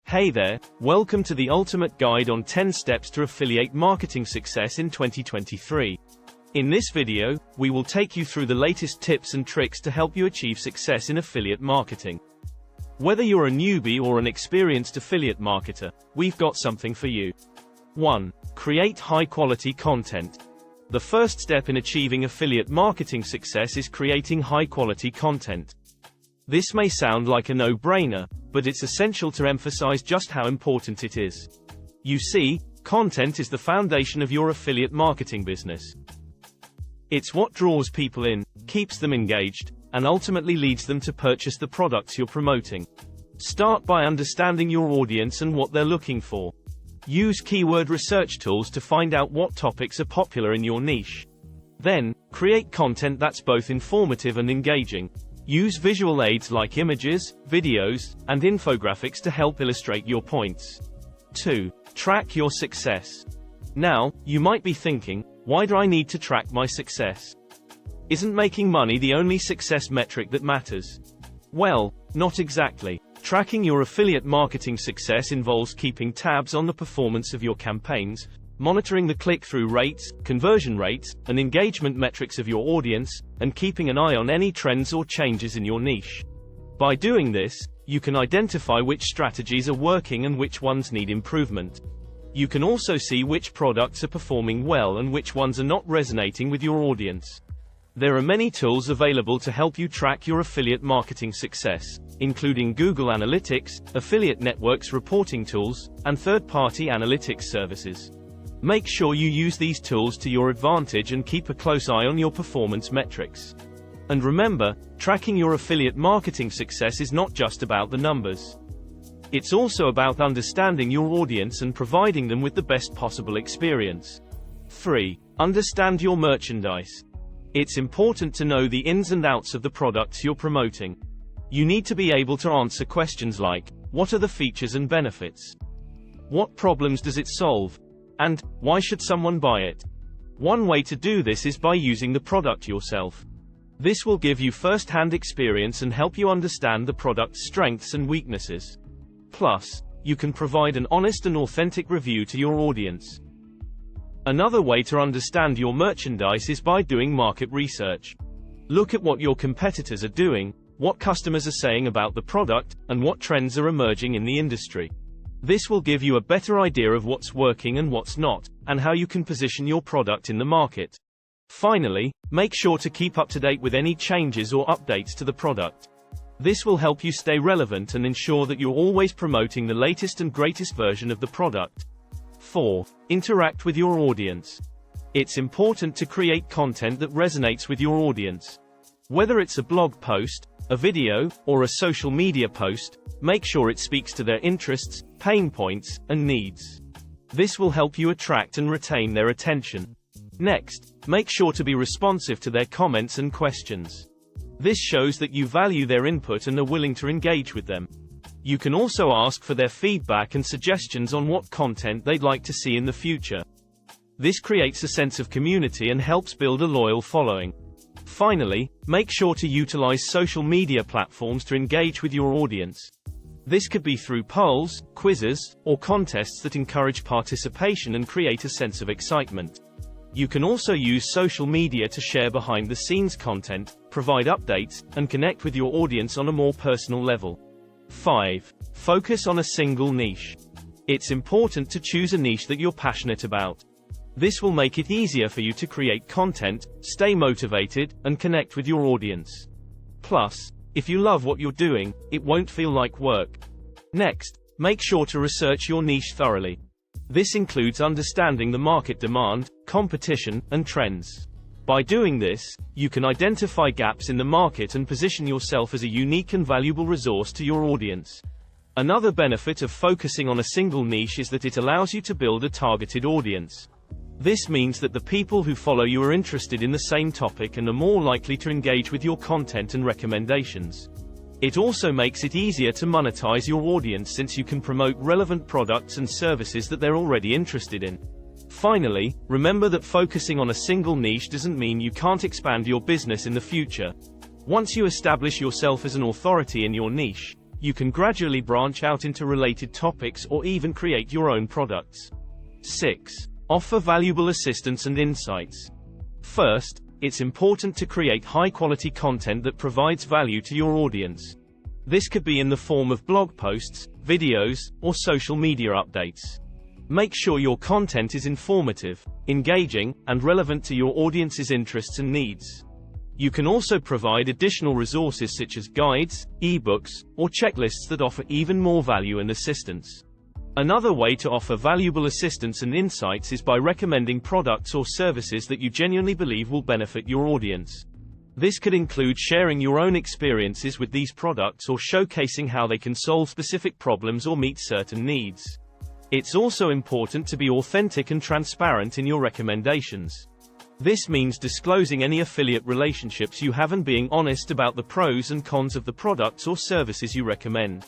Hey there, welcome to the ultimate guide on 10 steps to affiliate marketing success in 2023. In this video, we will take you through the latest tips and tricks to help you achieve success in affiliate marketing. Whether you're a newbie or an experienced affiliate marketer, we've got something for you. 1. Create high-quality content. The first step in achieving affiliate marketing success is creating high-quality content. This may sound like a no-brainer, but it's essential to emphasize just how important it is. You see, content is the foundation of your affiliate marketing business. It's what draws people in, keeps them engaged, and ultimately leads them to purchase the products you're promoting. Start by understanding your audience and what they're looking for. Use keyword research tools to find out what topics are popular in your niche. Then, create content that's both informative and engaging. Use visual aids like images, videos, and infographics to help illustrate your points. 2. Track your success. Now, you might be thinking, why do I need to track my success? Isn't making money the only success metric that matters? Well, not exactly. Tracking your affiliate marketing success involves keeping tabs on the performance of your campaigns, monitoring the click-through rates, conversion rates, and engagement metrics of your audience, and keeping an eye on any trends or changes in your niche. By doing this, you can identify which strategies are working and which ones need improvement. You can also see which products are performing well and which ones are not resonating with your audience. There are many tools available to help you track your affiliate marketing success, including Google Analytics, affiliate networks reporting tools, and third-party analytics services. Make sure you use these tools to your advantage and keep a close eye on your performance metrics. And remember, tracking your affiliate marketing success is not just about the numbers. It's also about understanding your audience and providing them with the best possible experience. 3. Understand your merchandise. It's important to know the ins and outs of the products you're promoting. You need to be able to answer questions like, what are the features and benefits? What problems does it solve? And, why should someone buy it? One way to do this is by using the product yourself. This will give you first-hand experience and help you understand the product's strengths and weaknesses. Plus, you can provide an honest and authentic review to your audience. Another way to understand your merchandise is by doing market research. Look at what your competitors are doing, what customers are saying about the product, and what trends are emerging in the industry. This will give you a better idea of what's working and what's not, and how you can position your product in the market. Finally, make sure to keep up to date with any changes or updates to the product. This will help you stay relevant and ensure that you're always promoting the latest and greatest version of the product. 4. Interact with your audience. It's important to create content that resonates with your audience. Whether it's a blog post, a video, or a social media post, make sure it speaks to their interests, pain points, and needs. This will help you attract and retain their attention. Next, make sure to be responsive to their comments and questions. This shows that you value their input and are willing to engage with them. You can also ask for their feedback and suggestions on what content they'd like to see in the future. This creates a sense of community and helps build a loyal following. Finally, make sure to utilize social media platforms to engage with your audience. This could be through polls, quizzes, or contests that encourage participation and create a sense of excitement. You can also use social media to share behind-the-scenes content, provide updates, and connect with your audience on a more personal level. 5. Focus on a single niche. It's important to choose a niche that you're passionate about. This will make it easier for you to create content, stay motivated, and connect with your audience. Plus, if you love what you're doing, it won't feel like work. Next, make sure to research your niche thoroughly. This includes understanding the market demand, competition, and trends. By doing this, you can identify gaps in the market and position yourself as a unique and valuable resource to your audience. Another benefit of focusing on a single niche is that it allows you to build a targeted audience. This means that the people who follow you are interested in the same topic and are more likely to engage with your content and recommendations. It also makes it easier to monetize your audience since you can promote relevant products and services that they're already interested in. Finally, remember that focusing on a single niche doesn't mean you can't expand your business in the future. Once you establish yourself as an authority in your niche, you can gradually branch out into related topics or even create your own products. 6. Offer valuable assistance and insights. First, it's important to create high-quality content that provides value to your audience. This could be in the form of blog posts, videos, or social media updates. Make sure your content is informative, engaging, and relevant to your audience's interests and needs. You can also provide additional resources such as guides, ebooks, or checklists that offer even more value and assistance. Another way to offer valuable assistance and insights is by recommending products or services that you genuinely believe will benefit your audience. This could include sharing your own experiences with these products or showcasing how they can solve specific problems or meet certain needs. It's also important to be authentic and transparent in your recommendations. This means disclosing any affiliate relationships you have and being honest about the pros and cons of the products or services you recommend.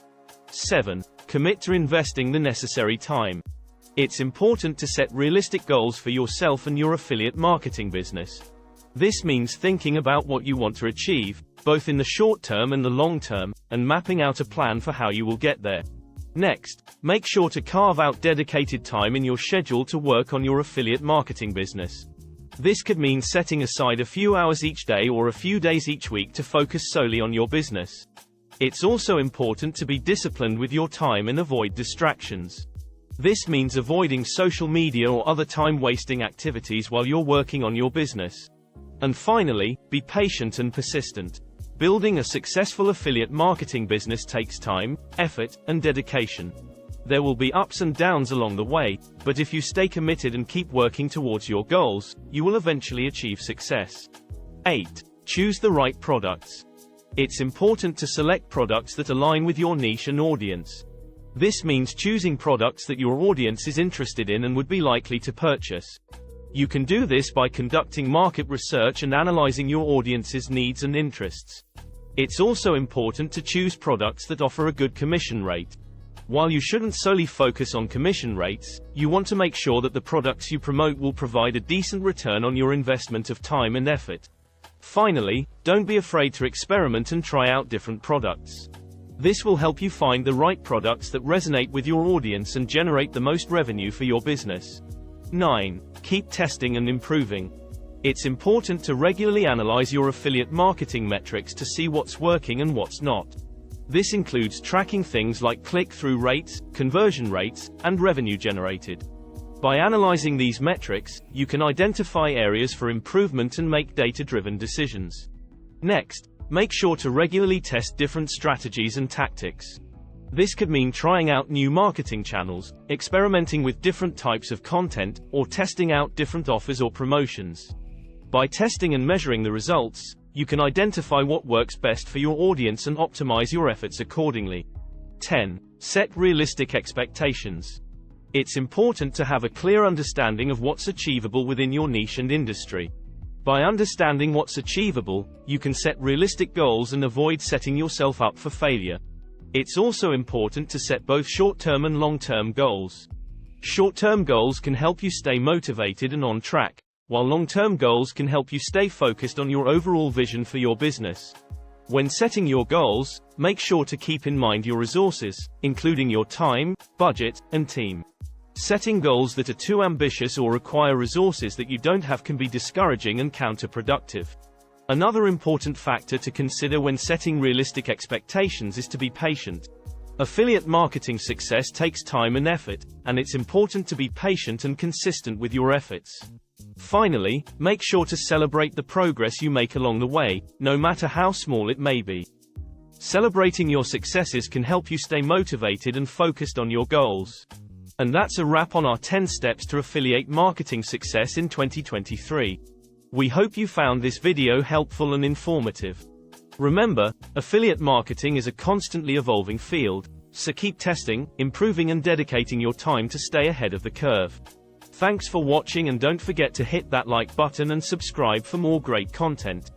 7. Commit to investing the necessary time. It's important to set realistic goals for yourself and your affiliate marketing business. This means thinking about what you want to achieve, both in the short term and the long term, and mapping out a plan for how you will get there. Next, make sure to carve out dedicated time in your schedule to work on your affiliate marketing business. This could mean setting aside a few hours each day or a few days each week to focus solely on your business. It's also important to be disciplined with your time and avoid distractions. This means avoiding social media or other time-wasting activities while you're working on your business. And finally, be patient and persistent. Building a successful affiliate marketing business takes time, effort, and dedication. There will be ups and downs along the way, but if you stay committed and keep working towards your goals, you will eventually achieve success. 8. Choose the right products. It's important to select products that align with your niche and audience. This means choosing products that your audience is interested in and would be likely to purchase. You can do this by conducting market research and analyzing your audience's needs and interests. It's also important to choose products that offer a good commission rate. While you shouldn't solely focus on commission rates, you want to make sure that the products you promote will provide a decent return on your investment of time and effort. Finally, don't be afraid to experiment and try out different products. This will help you find the right products that resonate with your audience and generate the most revenue for your business. 9. Keep testing and improving. It's important to regularly analyze your affiliate marketing metrics to see what's working and what's not. This includes tracking things like click-through rates, conversion rates, and revenue generated. By analyzing these metrics, you can identify areas for improvement and make data-driven decisions. Next, make sure to regularly test different strategies and tactics. This could mean trying out new marketing channels, experimenting with different types of content, or testing out different offers or promotions. By testing and measuring the results, you can identify what works best for your audience and optimize your efforts accordingly. 10. Set realistic expectations. It's important to have a clear understanding of what's achievable within your niche and industry. By understanding what's achievable, you can set realistic goals and avoid setting yourself up for failure. It's also important to set both short-term and long-term goals. Short-term goals can help you stay motivated and on track, while long-term goals can help you stay focused on your overall vision for your business. When setting your goals, make sure to keep in mind your resources, including your time, budget, and team. Setting goals that are too ambitious or require resources that you don't have can be discouraging and counterproductive. Another important factor to consider when setting realistic expectations is to be patient. Affiliate marketing success takes time and effort, and it's important to be patient and consistent with your efforts. Finally, make sure to celebrate the progress you make along the way, no matter how small it may be. Celebrating your successes can help you stay motivated and focused on your goals. And that's a wrap on our 10 steps to affiliate marketing success in 2023. We hope you found this video helpful and informative. Remember, affiliate marketing is a constantly evolving field, so keep testing, improving and dedicating your time to stay ahead of the curve. Thanks for watching and don't forget to hit that like button and subscribe for more great content.